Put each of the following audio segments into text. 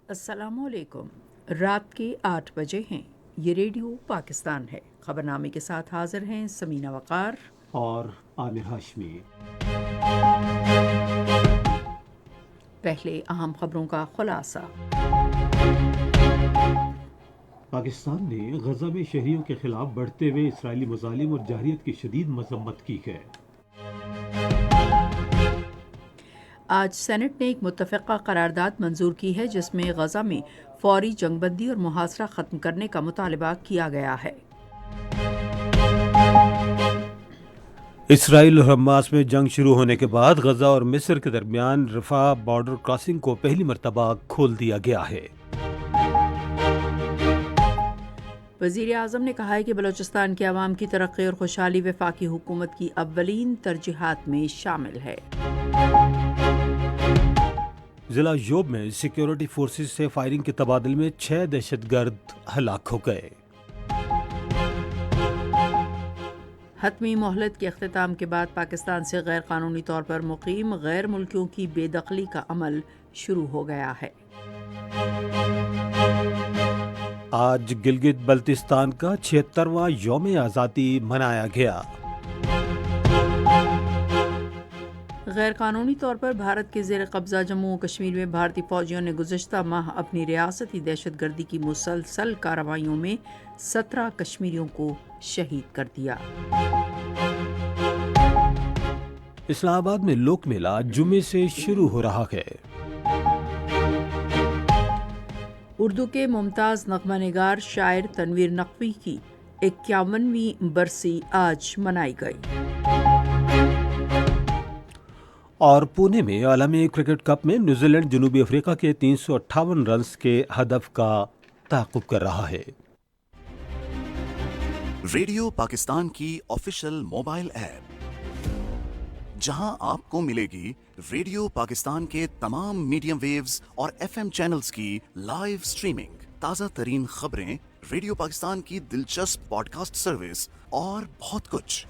السلام علیکم۔ رات کے 8 بجے ہیں۔ یہ ریڈیو پاکستان ہے۔ خبرنامے کے ساتھ حاضر ہیں سمینہ وقار اور عامر ہاشمی۔ پہلے اہم خبروں کا خلاصہ۔ پاکستان نے غزہ میں شہریوں کے خلاف بڑھتے ہوئے اسرائیلی مظالم اور جارحیت کی شدید مذمت کی ہے۔ آج سینٹ نے ایک متفقہ قرارداد منظور کی ہے جس میں غزہ میں فوری جنگ بندی اور محاصرہ ختم کرنے کا مطالبہ کیا گیا ہے۔ اسرائیل اور حماس میں جنگ شروع ہونے کے بعد غزہ اور مصر کے درمیان رفح بارڈر کراسنگ کو پہلی مرتبہ کھول دیا گیا ہے۔ وزیر اعظم نے کہا ہے کہ بلوچستان کے عوام کی ترقی اور خوشحالی وفاقی حکومت کی اولین ترجیحات میں شامل ہے۔ ضلع یوب میں سیکیورٹی فورسز سے فائرنگ کے تبادلے میں 6 دہشت گرد ہلاک ہو گئے۔ حتمی مہلت کے اختتام کے بعد پاکستان سے غیر قانونی طور پر مقیم غیر ملکیوں کی بے دخلی کا عمل شروع ہو گیا ہے۔ آج گلگت بلتستان کا 76واں یوم آزادی منایا گیا۔ غیر قانونی طور پر بھارت کے زیر قبضہ جموں و کشمیر میں بھارتی فوجیوں نے گزشتہ ماہ اپنی ریاستی دہشت گردی کی مسلسل کارروائیوں میں 17 کشمیریوں کو شہید کر دیا۔ اسلام آباد میں لوک میلہ جمعے سے شروع ہو رہا ہے۔ اردو کے ممتاز نغمہ نگار شاعر تنویر نقوی کی 51ویں برسی آج منائی گئی۔ اور پونے میں عالمی کرکٹ کپ میں نیوزی لینڈ جنوبی افریقہ کے 358 رنز کے ہدف کا تعاقب کر رہا ہے۔ ریڈیو پاکستان کی آفیشیل موبائل ایپ، جہاں آپ کو ملے گی ریڈیو پاکستان کے تمام میڈیم ویوز اور ایف ایم چینلز کی لائیو سٹریمنگ، تازہ ترین خبریں، ریڈیو پاکستان کی دلچسپ پوڈ کاسٹ سروس اور بہت کچھ۔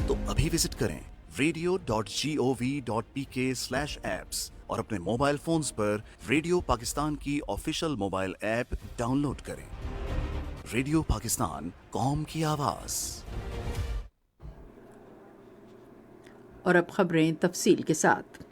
تو ابھی وزٹ کریں radio.gov.pk/apps اور اپنے موبائل فونز پر ریڈیو پاکستان کی official mobile app download کریں۔ ریڈیو پاکستان، قوم کی آواز۔ اور اب خبریں تفصیل کے ساتھ۔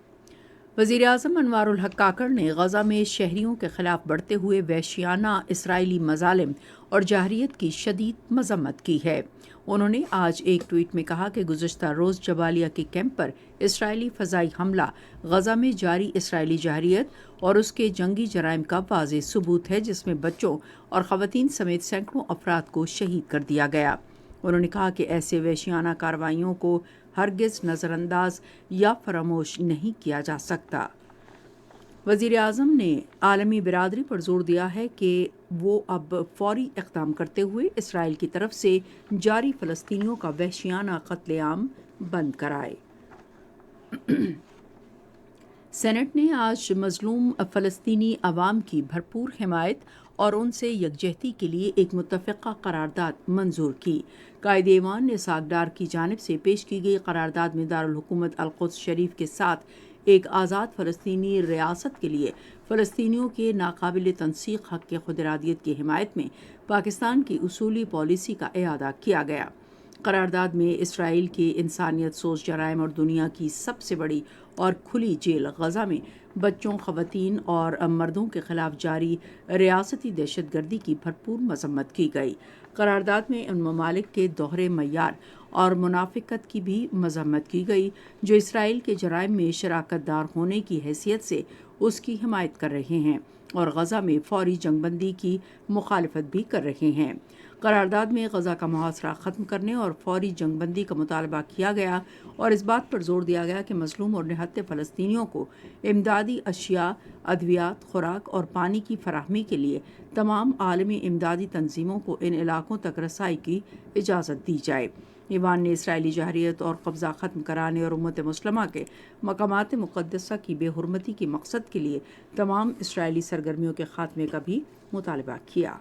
وزیر اعظم انوار الحق کاکڑ نے غزہ میں شہریوں کے خلاف بڑھتے ہوئے وحشیانہ اسرائیلی مظالم اور جارحیت کی شدید مذمت کی ہے۔ انہوں نے آج ایک ٹویٹ میں کہا کہ گزشتہ روز جبالیہ کے کیمپ پر اسرائیلی فضائی حملہ غزہ میں جاری اسرائیلی جارحیت اور اس کے جنگی جرائم کا واضح ثبوت ہے، جس میں بچوں اور خواتین سمیت سینکڑوں افراد کو شہید کر دیا گیا۔ انہوں نے کہا کہ ایسے وحشیانہ کارروائیوں کو ہرگز نظر انداز یا فراموش نہیں کیا جا سکتا۔ وزیر اعظم نے عالمی برادری پر زور دیا ہے کہ وہ اب فوری اقدام کرتے ہوئے اسرائیل کی طرف سے جاری فلسطینیوں کا وحشیانہ قتل عام بند کرائے۔ سینٹ نے آج مظلوم فلسطینی عوام کی بھرپور حمایت اور ان سے یکجہتی کے لیے ایک متفقہ قرارداد منظور کی۔ قائد ایوان اسحاق ڈار کی جانب سے پیش کی گئی قرارداد میں دارالحکومت القدس شریف کے ساتھ ایک آزاد فلسطینی ریاست کے لیے فلسطینیوں کے ناقابل تنسیق حق کے خود ارادیت کی حمایت میں پاکستان کی اصولی پالیسی کا اعادہ کیا گیا۔ قرارداد میں اسرائیل کے انسانیت سوز جرائم اور دنیا کی سب سے بڑی اور کھلی جیل غزہ میں بچوں، خواتین اور مردوں کے خلاف جاری ریاستی دہشت گردی کی بھرپور مذمت کی گئی۔ قرارداد میں ان ممالک کے دوہرے معیار اور منافقت کی بھی مذمت کی گئی جو اسرائیل کے جرائم میں شراکت دار ہونے کی حیثیت سے اس کی حمایت کر رہے ہیں اور غزہ میں فوری جنگ بندی کی مخالفت بھی کر رہے ہیں۔ قرارداد میں غزہ کا محاصرہ ختم کرنے اور فوری جنگ بندی کا مطالبہ کیا گیا اور اس بات پر زور دیا گیا کہ مظلوم اور نہتے فلسطینیوں کو امدادی اشیاء، ادویات، خوراک اور پانی کی فراہمی کے لیے تمام عالمی امدادی تنظیموں کو ان علاقوں تک رسائی کی اجازت دی جائے۔ ایوان نے اسرائیلی جارحیت اور قبضہ ختم کرانے اور امت مسلمہ کے مقامات مقدسہ کی بے حرمتی کے مقصد کے لیے تمام اسرائیلی سرگرمیوں کے خاتمے کا بھی مطالبہ کیا۔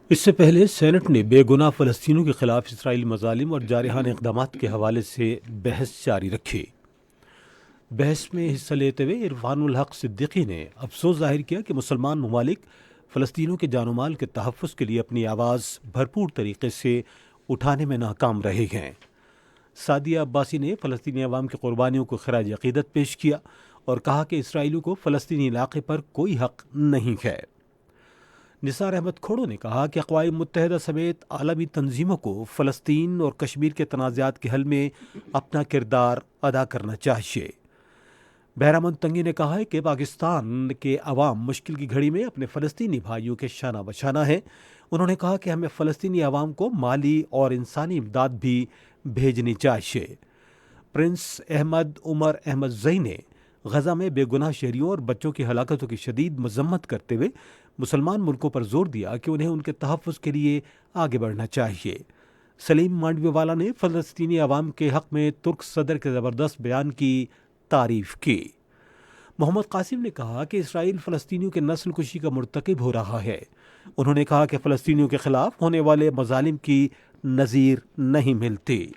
اس سے پہلے سینٹ نے بے گناہ فلسطینیوں کے خلاف اسرائیلی مظالم اور جارحانہ اقدامات کے حوالے سے بحث جاری رکھی۔ بحث میں حصہ لیتے ہوئے عرفان الحق صدیقی نے افسوس ظاہر کیا کہ مسلمان ممالک فلسطینیوں کے جان و مال کے تحفظ کے لیے اپنی آواز بھرپور طریقے سے اٹھانے میں ناکام رہے ہیں۔ سعدیہ عباسی نے فلسطینی عوام کی قربانیوں کو خراج عقیدت پیش کیا اور کہا کہ اسرائیلیوں کو فلسطینی علاقے پر کوئی حق نہیں ہے۔ نثار احمد کھوڑو نے کہا کہ اقوام متحدہ سمیت عالمی تنظیموں کو فلسطین اور کشمیر کے تنازعات کے حل میں اپنا کردار ادا کرنا چاہیے۔ بہرامند تنگی نے کہا ہے کہ پاکستان کے عوام مشکل کی گھڑی میں اپنے فلسطینی بھائیوں کے شانہ بشانہ ہیں۔ انہوں نے کہا کہ ہمیں فلسطینی عوام کو مالی اور انسانی امداد بھی بھیجنی چاہیے۔ پرنس احمد عمر احمد زئی نے غزہ میں بے گناہ شہریوں اور بچوں کی ہلاکتوں کی شدید مذمت کرتے ہوئے مسلمان ملکوں پر زور دیا کہ انہیں ان کے تحفظ کے لیے آگے بڑھنا چاہیے۔ سلیم مانڈوی والا نے فلسطینی عوام کے حق میں ترک صدر کے زبردست بیان کی تعریف کی۔ محمد قاسم نے کہا کہ اسرائیل فلسطینیوں کے نسل کشی کا مرتکب ہو رہا ہے۔ انہوں نے کہا کہ فلسطینیوں کے خلاف ہونے والے مظالم کی نظیر نہیں ملتی۔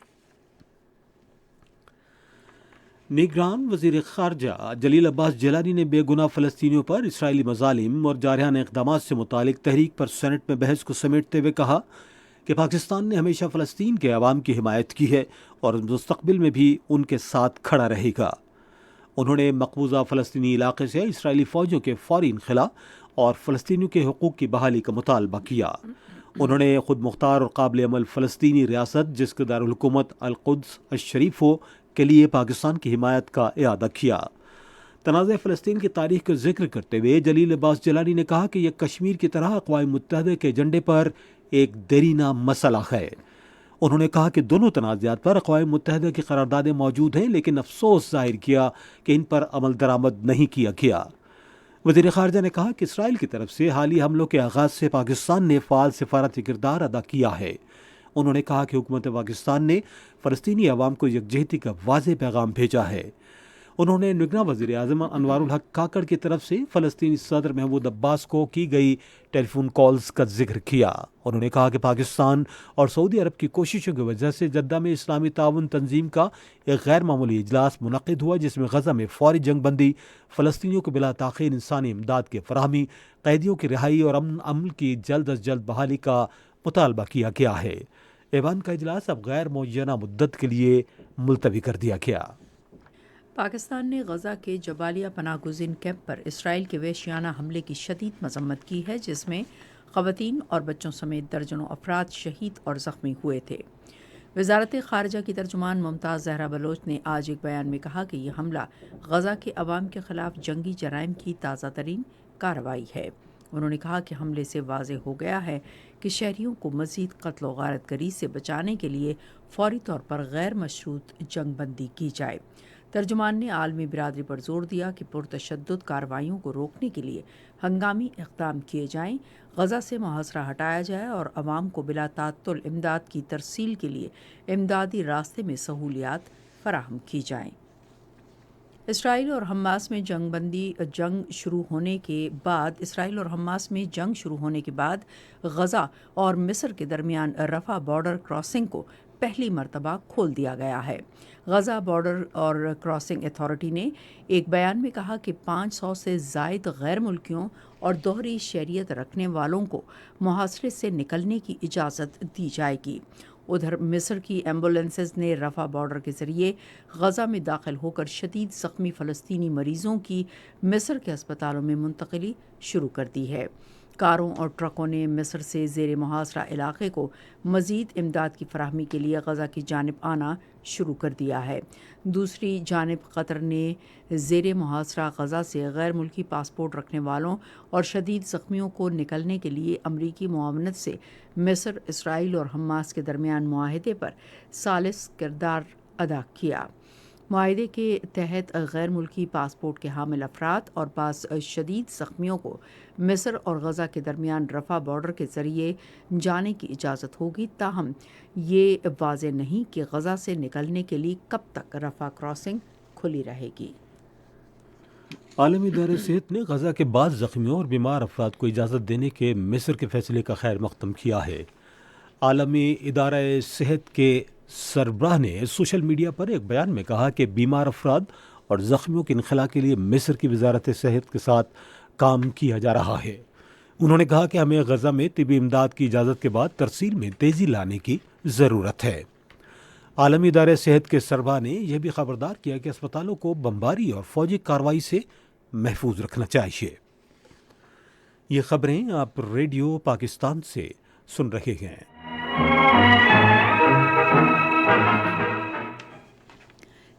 نگران وزیر خارجہ جلیل عباس جیلانی نے بے گناہ فلسطینیوں پر اسرائیلی مظالم اور جارحانہ اقدامات سے متعلق تحریک پر سینٹ میں بحث کو سمیٹتے ہوئے کہا کہ پاکستان نے ہمیشہ فلسطین کے عوام کی حمایت کی ہے اور مستقبل میں بھی ان کے ساتھ کھڑا رہے گا۔ انہوں نے مقبوضہ فلسطینی علاقے سے اسرائیلی فوجوں کے فوری انخلا اور فلسطینیوں کے حقوق کی بحالی کا مطالبہ کیا۔ انہوں نے خود مختار اور قابل عمل فلسطینی ریاست جس کے دارالحکومت القدس الشریف ہو کے لیے پاکستان کی حمایت کا اعادہ کیا۔ تنازع فلسطین کی تاریخ کا ذکر کرتے ہوئے جلیل عباس جیلانی نے کہا کہ یہ کشمیر کی طرح اقوام متحدہ کے ایجنڈے پر ایک دیرینہ مسئلہ ہے۔ انہوں نے کہا کہ دونوں تنازعات پر اقوام متحدہ کی قراردادیں موجود ہیں، لیکن افسوس ظاہر کیا کہ ان پر عمل درآمد نہیں کیا گیا۔ وزیر خارجہ نے کہا کہ اسرائیل کی طرف سے حالی حملوں کے آغاز سے پاکستان نے فعال سفارتی کردار ادا کیا ہے۔ انہوں نے کہا کہ حکومت پاکستان نے فلسطینی عوام کو یکجہتی کا واضح پیغام بھیجا ہے۔ انہوں نے نگراں وزیر اعظم انوار الحق کاکڑ کی طرف سے فلسطینی صدر محمود عباس کو کی گئی ٹیلی فون کالز کا ذکر کیا۔ انہوں نے کہا کہ پاکستان اور سعودی عرب کی کوششوں کی وجہ سے جدہ میں اسلامی تعاون تنظیم کا ایک غیر معمولی اجلاس منعقد ہوا، جس میں غزہ میں فوری جنگ بندی، فلسطینیوں کو بلا تاخیر انسانی امداد کی فراہمی، قیدیوں کی رہائی اور امن عمل کی جلد از جلد بحالی کا مطالبہ کیا گیا ہے۔ ایوان کا اجلاس اب غیر معینہ مدت کے لیے ملتوی کر دیا گیا۔ پاکستان نے غزہ کے جبالیہ پناہ گزین کیمپ پر اسرائیل کے وحشیانہ حملے کی شدید مذمت کی ہے، جس میں خواتین اور بچوں سمیت درجنوں افراد شہید اور زخمی ہوئے تھے۔ وزارت خارجہ کی ترجمان ممتاز زہرا بلوچ نے آج ایک بیان میں کہا کہ یہ حملہ غزہ کے عوام کے خلاف جنگی جرائم کی تازہ ترین کارروائی ہے۔ انہوں نے کہا کہ حملے سے واضح ہو گیا ہے کہ شہریوں کو مزید قتل و غارت گری سے بچانے کے لیے فوری طور پر غیر مشروط جنگ بندی کی جائے۔ ترجمان نے عالمی برادری پر زور دیا کہ پرتشدد کارروائیوں کو روکنے کے لیے ہنگامی اقدام کیے جائیں، غزہ سے محاصرہ ہٹایا جائے اور عوام کو بلا تعطل امداد کی ترسیل کے لیے امدادی راستے میں سہولیات فراہم کی جائیں۔ اسرائیل اور حماس میں جنگ شروع ہونے کے بعد غزہ اور مصر کے درمیان رفح بارڈر کراسنگ کو پہلی مرتبہ کھول دیا گیا ہے۔ غزہ بارڈر اور کراسنگ اتھارٹی نے ایک بیان میں کہا کہ 500 سے زائد غیر ملکیوں اور دوہری شہریت رکھنے والوں کو محاصرے سے نکلنے کی اجازت دی جائے گی۔ ادھر مصر کی ایمبولینسز نے رفح بارڈر کے ذریعے غزہ میں داخل ہو کر شدید زخمی فلسطینی مریضوں کی مصر کے اسپتالوں میں منتقلی شروع کر دی ہے۔ کاروں اور ٹرکوں نے مصر سے زیر محاصرہ علاقے کو مزید امداد کی فراہمی کے لیے غزہ کی جانب آنا شروع کر دیا ہے۔ دوسری جانب قطر نے زیر محاصرہ غزہ سے غیر ملکی پاسپورٹ رکھنے والوں اور شدید زخمیوں کو نکلنے کے لیے امریکی معاونت سے مصر، اسرائیل اور حماس کے درمیان معاہدے پر ثالث کردار ادا کیا۔ معاہدے کے تحت غیر ملکی پاسپورٹ کے حامل افراد اور بعض شدید زخمیوں کو مصر اور غزہ کے درمیان رفح بارڈر کے ذریعے جانے کی اجازت ہوگی، تاہم یہ واضح نہیں کہ غزہ سے نکلنے کے لیے کب تک رفح کراسنگ کھلی رہے گی۔ عالمی ادارہ صحت نے غزہ کے بعض زخمیوں اور بیمار افراد کو اجازت دینے کے مصر کے فیصلے کا خیر مقدم کیا ہے۔ عالمی ادارہ صحت کے سربراہ نے سوشل میڈیا پر ایک بیان میں کہا کہ بیمار افراد اور زخمیوں کے انخلاء کے لیے مصر کی وزارت صحت کے ساتھ کام کیا جا رہا ہے۔ انہوں نے کہا کہ ہمیں غزہ میں طبی امداد کی اجازت کے بعد ترسیل میں تیزی لانے کی ضرورت ہے۔ عالمی ادارہ صحت کے سربراہ نے یہ بھی خبردار کیا کہ اسپتالوں کو بمباری اور فوجی کارروائی سے محفوظ رکھنا چاہیے۔ یہ خبریں آپ ریڈیو پاکستان سے سن رہے ہیں۔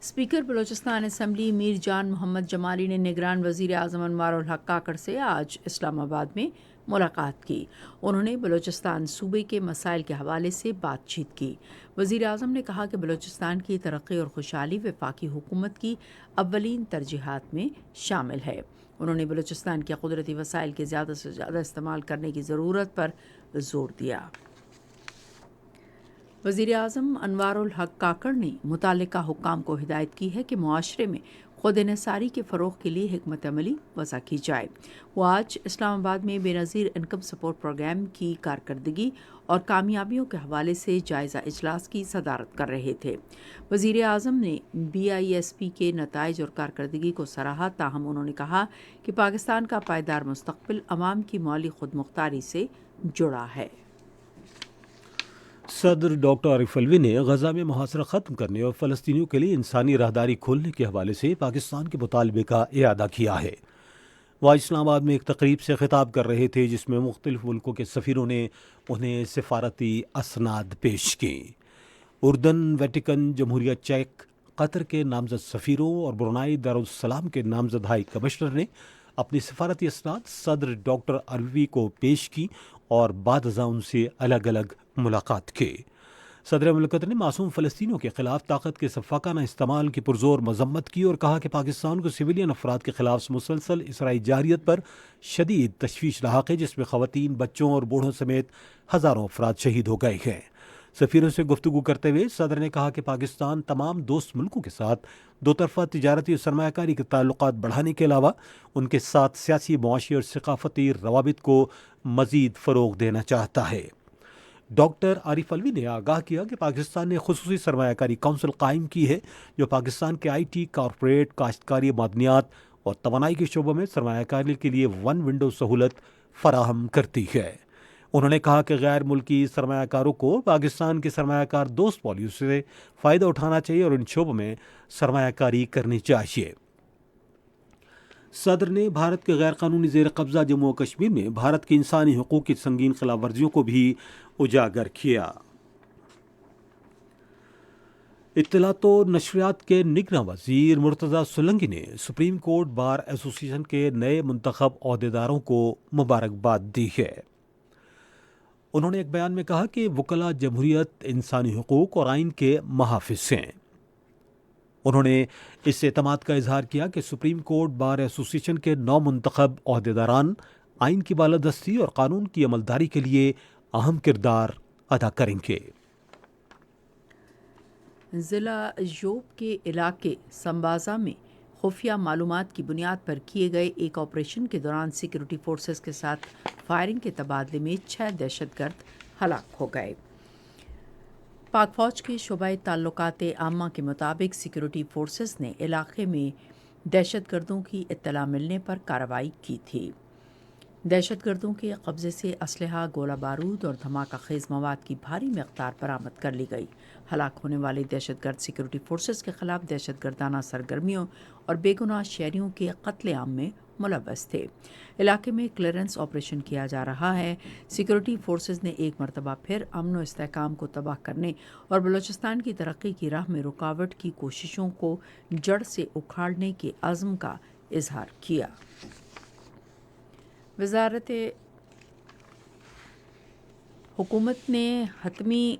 اسپیکر بلوچستان اسمبلی میر جان محمد جمالی نے نگران وزیر اعظم انوار الحق کاکڑ سے آج اسلام آباد میں ملاقات کی۔ انہوں نے بلوچستان صوبے کے مسائل کے حوالے سے بات چیت کی۔ وزیر اعظم نے کہا کہ بلوچستان کی ترقی اور خوشحالی وفاقی حکومت کی اولین ترجیحات میں شامل ہے۔ انہوں نے بلوچستان کے قدرتی وسائل کے زیادہ سے زیادہ استعمال کرنے کی ضرورت پر زور دیا۔ وزیر اعظم انوار الحق کاکڑ نے متعلقہ حکام کو ہدایت کی ہے کہ معاشرے میں خود انحصاری کے فروغ کے لیے حکمت عملی وضع کی جائے۔ وہ آج اسلام آباد میں بے نظیر انکم سپورٹ پروگرام کی کارکردگی اور کامیابیوں کے حوالے سے جائزہ اجلاس کی صدارت کر رہے تھے۔ وزیر اعظم نے BISP کے نتائج اور کارکردگی کو سراہا، تاہم انہوں نے کہا کہ پاکستان کا پائیدار مستقبل عوام کی مالی خود مختاری سے جڑا ہے۔ صدر ڈاکٹر عارف الوی نے غزہ میں محاصرہ ختم کرنے اور فلسطینیوں کے لیے انسانی راہداری کھولنے کے حوالے سے پاکستان کے مطالبے کا اعادہ کیا ہے۔ وہ اسلام آباد میں ایک تقریب سے خطاب کر رہے تھے جس میں مختلف ملکوں کے سفیروں نے انہیں سفارتی اسناد پیش کی۔ اردن، ویٹیکن، جمہوریہ چیک، قطر کے نامزد سفیروں اور برونائی دارالسلام کے نامزد ہائی کمشنر نے اپنی سفارتی اسناد صدر ڈاکٹر الوی کو پیش کی اور بعد ازاں ان سے الگ الگ ملاقات کی۔ صدر مملکت نے معصوم فلسطینیوں کے خلاف طاقت کے شفاقانہ استعمال کی پرزور مذمت کی اور کہا کہ پاکستان کو سویلین افراد کے خلاف مسلسل اسرائی جارحیت پر شدید تشویش لاحق ہے، جس میں خواتین، بچوں اور بوڑھوں سمیت ہزاروں افراد شہید ہو گئے ہیں۔ سفیروں سے گفتگو کرتے ہوئے صدر نے کہا کہ پاکستان تمام دوست ملکوں کے ساتھ دو طرفہ تجارتی اور سرمایہ کاری کے تعلقات بڑھانے کے علاوہ ان کے ساتھ سیاسی، معاشی اور ثقافتی روابط کو مزید فروغ دینا چاہتا ہے۔ ڈاکٹر عارف الوی نے آگاہ کیا کہ پاکستان نے خصوصی سرمایہ کاری کونسل قائم کی ہے جو پاکستان کے IT، کارپوریٹ، کاشتکاری، معدنیات اور توانائی کے شعبوں میں سرمایہ کاری کے لیے ون ونڈو سہولت فراہم کرتی ہے۔ انہوں نے کہا کہ غیر ملکی سرمایہ کاروں کو پاکستان کی سرمایہ کار دوست پالیسی سے فائدہ اٹھانا چاہیے اور ان شعبوں میں سرمایہ کاری کرنی چاہیے۔ صدر نے بھارت کے غیر قانونی زیر قبضہ جموں و کشمیر میں بھارت کی انسانی حقوق کی سنگین خلاف ورزیوں کو بھی اجاگر کیا۔ اطلاعات و نشریات کے نگراں وزیر مرتضی سولنگی نے سپریم کورٹ بار ایسوسی ایشن کے نئے منتخب عہدیداروں کو مبارکباد دی ہے۔ انہوں نے ایک بیان میں کہا کہ وکلاء جمہوریت، انسانی حقوق اور آئین کے محافظ ہیں۔ انہوں نے اس اعتماد کا اظہار کیا کہ سپریم کورٹ بار ایسوسی ایشن کے نو منتخب عہدیداران آئین کی بالادستی اور قانون کی عملداری کے لیے اہم کردار ادا کریں گے۔ ضلع یوب کے علاقے سمبازا میں خفیہ معلومات کی بنیاد پر کیے گئے ایک آپریشن کے دوران سیکورٹی فورسز کے ساتھ فائرنگ کے تبادلے میں 6 دہشت گرد ہلاک ہو گئے۔ پاک فوج کے شعبہ تعلقات عامہ کے مطابق سیکورٹی فورسز نے علاقے میں دہشت گردوں کی اطلاع ملنے پر کارروائی کی تھی۔ دہشت گردوں کے قبضے سے اسلحہ، گولہ بارود اور دھماکہ خیز مواد کی بھاری مقدار برآمد کر لی گئی۔ ہلاک ہونے والے دہشت گرد سیکورٹی فورسز کے خلاف دہشت گردانہ سرگرمیوں اور بے گناہ شہریوں کے قتل عام میں ملوث تھے۔ علاقے میں کلیئرنس آپریشن کیا جا رہا ہے۔ سیکورٹی فورسز نے ایک مرتبہ پھر امن و استحکام کو تباہ کرنے اور بلوچستان کی ترقی کی راہ میں رکاوٹ کی کوششوں کو جڑ سے اکھاڑنے کے عزم کا اظہار کیا۔ وزارت حکومت نے حتمی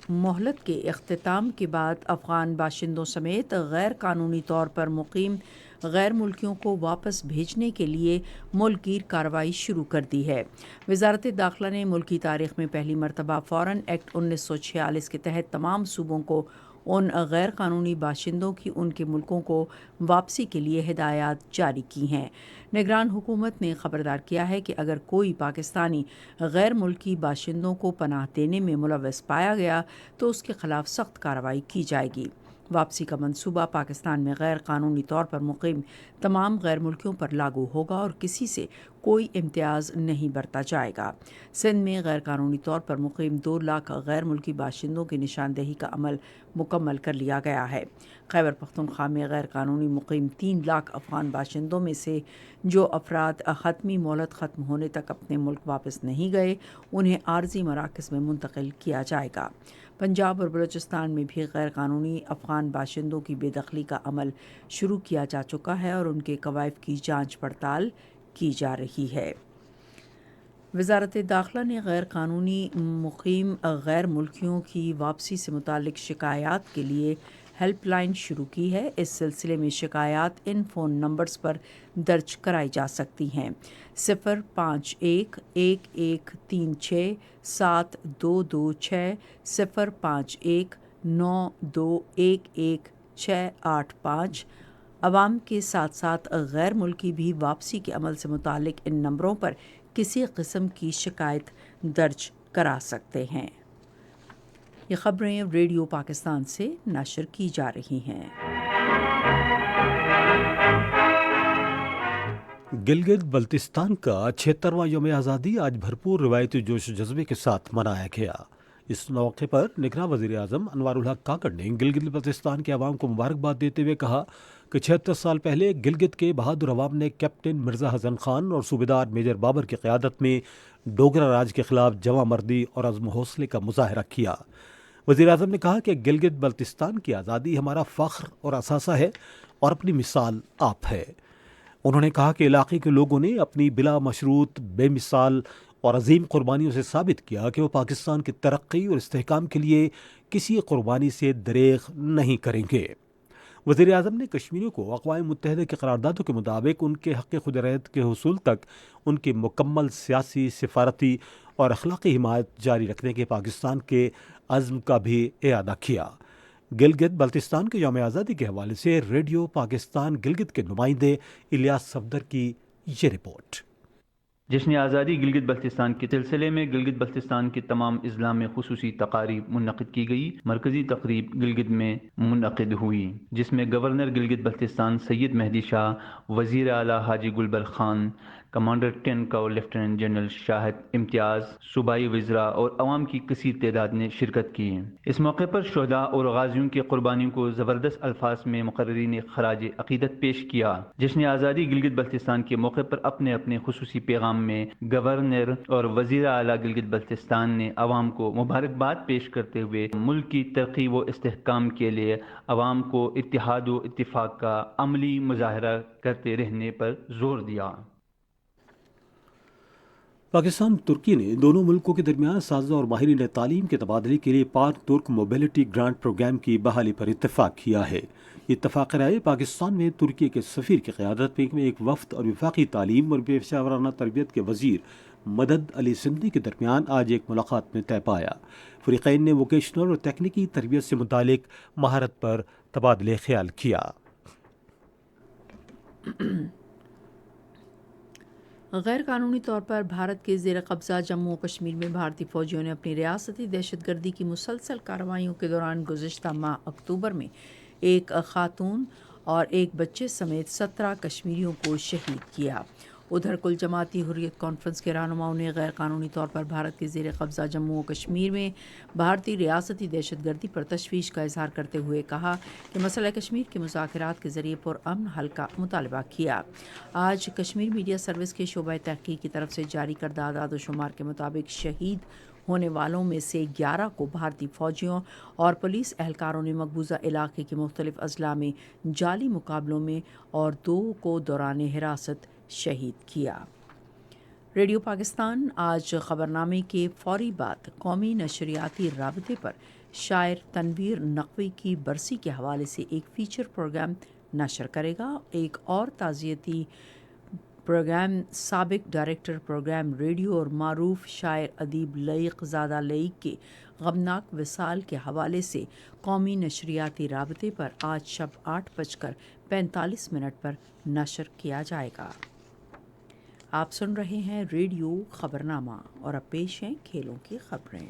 مہلت کے اختتام کے بعد افغان باشندوں سمیت غیر قانونی طور پر مقیم غیر ملکیوں کو واپس بھیجنے کے لیے ملک گیر کارروائی شروع کر دی ہے۔ وزارت داخلہ نے ملکی تاریخ میں پہلی مرتبہ فوراً ایکٹ 1946 کے تحت تمام صوبوں کو ان غیر قانونی باشندوں کی ان کے ملکوں کو واپسی کے لیے ہدایات جاری کی ہیں۔ نگران حکومت نے خبردار کیا ہے کہ اگر کوئی پاکستانی غیر ملکی باشندوں کو پناہ دینے میں ملوث پایا گیا تو اس کے خلاف سخت کارروائی کی جائے گی۔ واپسی کا منصوبہ پاکستان میں غیر قانونی طور پر مقیم تمام غیر ملکیوں پر لاگو ہوگا اور کسی سے کوئی امتیاز نہیں برتا جائے گا۔ سندھ میں غیر قانونی طور پر مقیم 2 لاکھ غیر ملکی باشندوں کی نشاندہی کا عمل مکمل کر لیا گیا ہے۔ خیبر پختونخوا میں غیر قانونی مقیم 3 لاکھ افغان باشندوں میں سے جو افراد حتمی مہلت ختم ہونے تک اپنے ملک واپس نہیں گئے انہیں عارضی مراکز میں منتقل کیا جائے گا۔ پنجاب اور بلوچستان میں بھی غیر قانونی افغان باشندوں کی بے دخلی کا عمل شروع کیا جا چکا ہے اور ان کے کوائف کی جانچ پڑتال کی جا رہی ہے۔ وزارت داخلہ نے غیر قانونی مقیم غیر ملکیوں کی واپسی سے متعلق شکایات کے لیے ہیلپ لائن شروع کی ہے۔ اس سلسلے میں شکایات ان فون نمبرز پر درج کرائی جا سکتی ہیں: 051-1136-7226، 051-9211-685۔ عوام کے ساتھ ساتھ غیر ملکی بھی واپسی کے عمل سے متعلق ان نمبروں پر کسی قسم کی شکایت درج کرا سکتے ہیں۔ یہ خبریں ریڈیو پاکستان سے نشر کی جا رہی ہیں۔ گلگت بلتستان کا 76واں یوم آزادی آج بھرپور روایتی جوش و جذبے کے ساتھ منایا گیا۔ اس موقع پر نگراں وزیر اعظم انوار الحق کاکڑ نے گلگت بلتستان کے عوام کو مبارکباد دیتے ہوئے کہا کہ 76 سال پہلے گلگت کے بہادر عوام نے کیپٹن مرزا حسن خان اور صوبیدار میجر بابر کی قیادت میں ڈوگرا راج کے خلاف جواں مردی اور عزم و حوصلے کا مظاہرہ کیا۔ وزیر اعظم نے کہا کہ گلگت بلتستان کی آزادی ہمارا فخر اور اثاثہ ہے اور اپنی مثال آپ ہے۔ انہوں نے کہا کہ علاقے کے لوگوں نے اپنی بلا مشروط بے مثال اور عظیم قربانیوں سے ثابت کیا کہ وہ پاکستان کی ترقی اور استحکام کے لیے کسی قربانی سے دریغ نہیں کریں گے۔ وزیر اعظم نے کشمیریوں کو اقوام متحدہ کی قراردادوں کے مطابق ان کے حق خود ارادی کے حصول تک ان کی مکمل سیاسی، سفارتی اور اخلاقی حمایت جاری رکھنے کے پاکستان کے عزم کا بھی اعادہ کیا۔ گلگت بلتستان کے یوم آزادی کے حوالے سے ریڈیو پاکستان گلگت کے نمائندے الیاس صفدر کی یہ رپورٹ۔ جشن آزادی گلگت بلتستان کے سلسلے میں گلگت بلتستان کے تمام اضلاع میں خصوصی تقاریب منعقد کی گئی۔ مرکزی تقریب گلگت میں منعقد ہوئی جس میں گورنر گلگت بلتستان سید مہدی شاہ، وزیر اعلیٰ حاجی گلبر خان، کمانڈر 10 کور لیفٹیننٹ جنرل شاہد امتیاز، صوبائی وزراء اور عوام کی کثیر تعداد نے شرکت کی۔ اس موقع پر شہداء اور غازیوں کی قربانیوں کو زبردست الفاظ میں مقررین خراج عقیدت پیش کیا۔ جشن آزادی گلگت بلتستان کے موقع پر اپنے اپنے خصوصی پیغام میں گورنر اور وزیر اعلیٰ گلگت بلتستان نے عوام کو مبارکباد پیش کرتے ہوئے ملک کی ترقی و استحکام کے لیے عوام کو اتحاد و اتفاق کا عملی مظاہرہ کرتے رہنے پر زور دیا۔ پاکستان ترکی نے دونوں ملکوں کے درمیان اساتذہ اور ماہرین تعلیم کے تبادلے کے لیے پاک ترک موبلٹی گرانٹ پروگرام کی بحالی پر اتفاق کیا ہے۔ یہ اتفاق رائے پاکستان میں ترکی کے سفیر کی قیادت میں ایک وفد اور وفاقی تعلیم اور پیشہ ورانہ تربیت کے وزیر مدد علی سندھی کے درمیان آج ایک ملاقات میں طے پایا۔ فریقین نے ووکیشنل اور تکنیکی تربیت سے متعلق مہارت پر تبادلہ خیال کیا۔ غیر قانونی طور پر بھارت کے زیر قبضہ جموں و کشمیر میں بھارتی فوجیوں نے اپنی ریاستی دہشت گردی کی مسلسل کارروائیوں کے دوران گزشتہ ماہ اکتوبر میں ایک خاتون اور ایک بچے سمیت 17 کشمیریوں کو شہید کیا۔ ادھر کل جماعتی حریت کانفرنس کے رہنماؤں نے غیر قانونی طور پر بھارت کے زیر قبضہ جموں و کشمیر میں بھارتی ریاستی دہشت گردی پر تشویش کا اظہار کرتے ہوئے کہا کہ مسئلہ کشمیر کے مذاکرات کے ذریعے پرامن حل کا مطالبہ کیا۔ آج کشمیر میڈیا سروس کے شعبہ تحقیق کی طرف سے جاری کردہ اعداد و شمار کے مطابق شہید ہونے والوں میں سے 11 کو بھارتی فوجیوں اور پولیس اہلکاروں نے مقبوضہ علاقے کے مختلف اضلاع میں جعلی مقابلوں میں اور 2 کو دوران حراست شہید کیا۔ ریڈیو پاکستان آج خبرنامے کے فوری بعد قومی نشریاتی رابطے پر شاعر تنویر نقوی کی برسی کے حوالے سے ایک فیچر پروگرام نشر کرے گا۔ ایک اور تعزیتی پروگرام سابق ڈائریکٹر پروگرام ریڈیو اور معروف شاعر ادیب لعیق زادہ لعیق کے غمناک وصال کے حوالے سے قومی نشریاتی رابطے پر آج شب 8:45 پر نشر کیا جائے گا۔ آپ سن رہے ہیں ریڈیو خبرنامہ اور اب پیش ہیں کھیلوں کی خبریں۔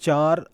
4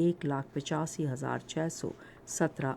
1,85,617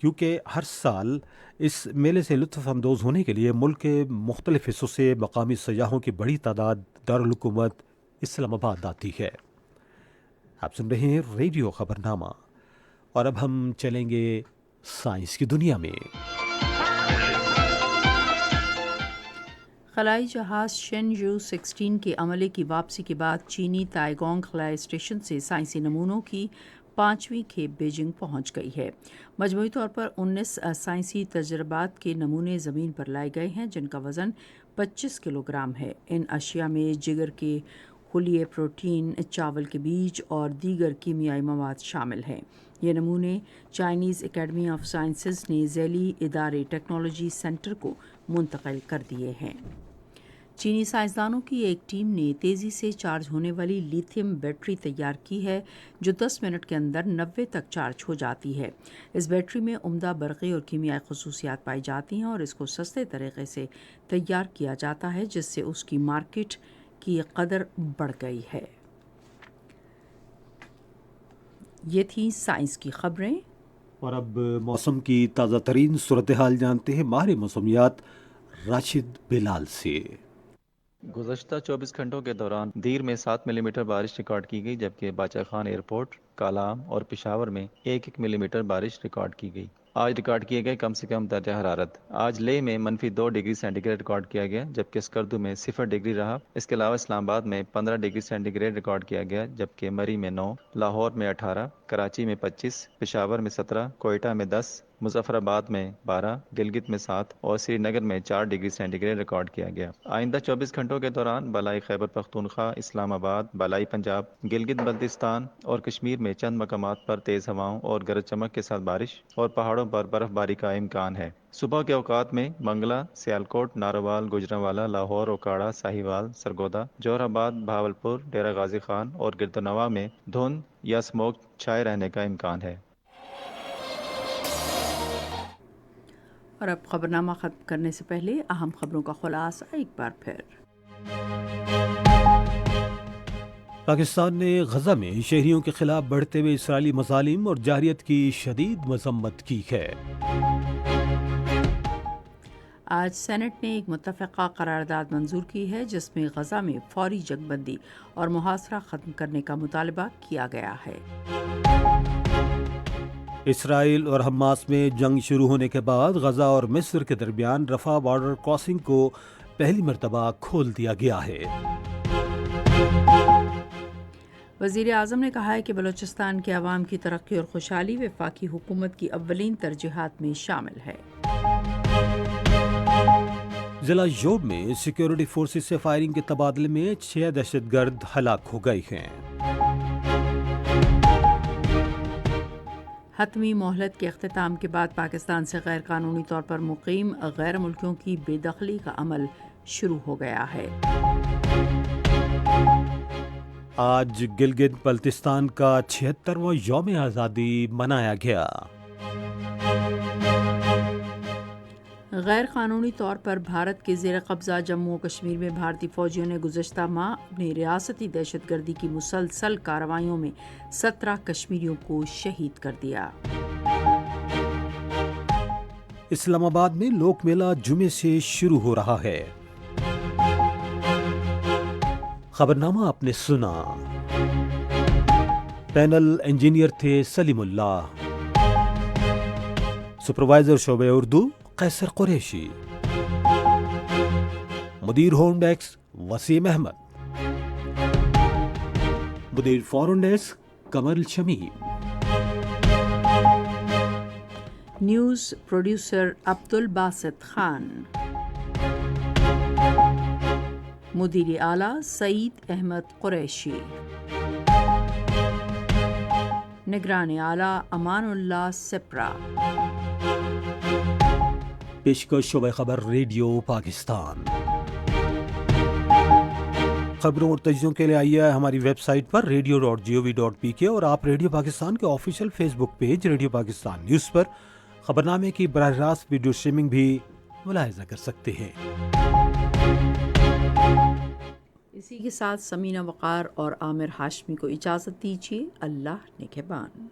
کیونکہ ہر سال اس میلے سے لطف اندوز ہونے کے لیے ملک کے مختلف حصوں سے مقامی سیاحوں کی بڑی تعداد دارالحکومت اسلام آباد آتی ہے۔ آپ سن رہے ہیں ریڈیو خبرنامہ، اور اب ہم چلیں گے سائنس کی دنیا میں۔ خلائی جہاز شین-یو 16 کے عملے کی واپسی کے بعد چینی تائیگونگ خلائی اسٹیشن سے سائنسی نمونوں کی 5ویں کھیپ بیجنگ پہنچ گئی ہے۔ مجموعی طور پر 19 سائنسی تجربات کے نمونے زمین پر لائے گئے ہیں، جن کا وزن 25 کلو گرام ہے۔ ان اشیاء میں جگر کے خلیے، پروٹین، چاول کے بیج اور دیگر کیمیائی مواد شامل ہیں۔ یہ نمونے چائنیز اکیڈمی آف سائنسز نے ذیلی ادارے ٹیکنالوجی سینٹر کو منتقل کر دیے ہیں۔ چینی سائنسدانوں کی ایک ٹیم نے تیزی سے چارج ہونے والی لیتھیم بیٹری تیار کی ہے جو 10 منٹ کے اندر 90 تک چارج ہو جاتی ہے۔ اس بیٹری میں عمدہ برقی اور کیمیائی خصوصیات پائی جاتی ہیں اور اس کو سستے طریقے سے تیار کیا جاتا ہے، جس سے اس کی مارکیٹ کی قدر بڑھ گئی ہے۔ یہ تھی سائنس کی خبریں، اور اب موسم کی تازہ ترین صورتحال جانتے ہیں ماہر موسمیات راشد بلال سے۔ گزشتہ 24 گھنٹوں کے دوران دیر میں 7 ملی میٹر بارش ریکارڈ کی گئی، جبکہ باچا خان ایئرپورٹ، کالام اور پشاور میں 1 ملی میٹر بارش ریکارڈ کی گئی۔ آج ریکارڈ کیے گئے کم سے کم درجہ حرارت: آج لیہ میں -2 ڈگری سینٹی گریڈ ریکارڈ کیا گیا، جبکہ اسکردو میں 0 ڈگری رہا۔ اس کے علاوہ اسلام آباد میں 15 ڈگری سینٹی گریڈ ریکارڈ کیا گیا، جبکہ مری میں 9، لاہور میں 18، کراچی میں 25، پشاور میں 17، کوئٹہ میں 10، مظفر آباد میں 12، گلگت میں 7 اور سری نگر میں 4 ڈگری سینٹی گریڈ ریکارڈ کیا گیا۔ آئندہ 24 گھنٹوں کے دوران بالائی خیبر پختونخوا، اسلام آباد، بالائی پنجاب، گلگت بلتستان اور کشمیر میں چند مقامات پر تیز ہواؤں اور گرج چمک کے ساتھ بارش اور پہاڑوں پر برف باری کا امکان ہے۔ صبح کے اوقات میں منگلا، سیالکوٹ، ناروال، گوجرانوالہ، لاہور، اوکاڑا، ساہیوال، سرگودا، جوہر آباد، بہاولپور، ڈیرہ غازی خان اور گردنوا میں دھند یا اسموگ چھائے رہنے کا امکان ہے۔ اور اب خبرنامہ ختم کرنے سے پہلے اہم خبروں کا خلاصہ ایک بار پھر۔ پاکستان نے غزہ میں شہریوں کے خلاف بڑھتے ہوئے اسرائیلی مظالم اور جارحیت کی شدید مذمت کی ہے۔ آج سینٹ نے ایک متفقہ قرارداد منظور کی ہے جس میں غزہ میں فوری جنگ بندی اور محاصرہ ختم کرنے کا مطالبہ کیا گیا ہے۔ اسرائیل اور حماس میں جنگ شروع ہونے کے بعد غزہ اور مصر کے درمیان رفح بارڈر کراسنگ کو پہلی مرتبہ کھول دیا گیا ہے۔ وزیر اعظم نے کہا ہے کہ بلوچستان کے عوام کی ترقی اور خوشحالی وفاقی حکومت کی اولین ترجیحات میں شامل ہے۔ ضلع یوب میں سیکیورٹی فورسز سے فائرنگ کے تبادلے میں 6 دہشت گرد ہلاک ہو گئے ہیں۔ حتمی مہلت کے اختتام کے بعد پاکستان سے غیر قانونی طور پر مقیم غیر ملکیوں کی بے دخلی کا عمل شروع ہو گیا ہے۔ آج گلگت بلتستان کا 76واں یوم آزادی منایا گیا۔ غیر قانونی طور پر بھارت کے زیر قبضہ جموں و کشمیر میں بھارتی فوجیوں نے گزشتہ ماہ اپنی ریاستی دہشت گردی کی مسلسل کارروائیوں میں 17 کشمیریوں کو شہید کر دیا۔ اسلام آباد میں لوک میلہ جمعے سے شروع ہو رہا ہے۔ خبرنامہ آپ نے سنا۔ پینل انجینئر تھے سلیم اللہ، سپروائزر شعبہ اردو قیصر قریشی، مدیر ہوم ڈیسک وسیم احمد، مدیر foreign desk Qamar Shamim, news producer Abdul Basit Khan, مدیر اعلیٰ سعید احمد قریشی، نگران اعلیٰ امان اللہ سپرا۔ پیشکش شعبہ خبر ریڈیو پاکستان۔ خبروں اور تجزیوں کے لیے آئیے ہماری ویب سائٹ پر radio.gov.pk اور آپ ریڈیو پاکستان کے آفیشیل فیس بک پیج ریڈیو پاکستان نیوز پر خبرنامے کی براہ راست ویڈیو اسٹریمنگ بھی ملاحظہ کر سکتے ہیں۔ اسی کے ساتھ سمینہ وقار اور عامر ہاشمی کو اجازت دیجیے۔ اللہ نگہبان۔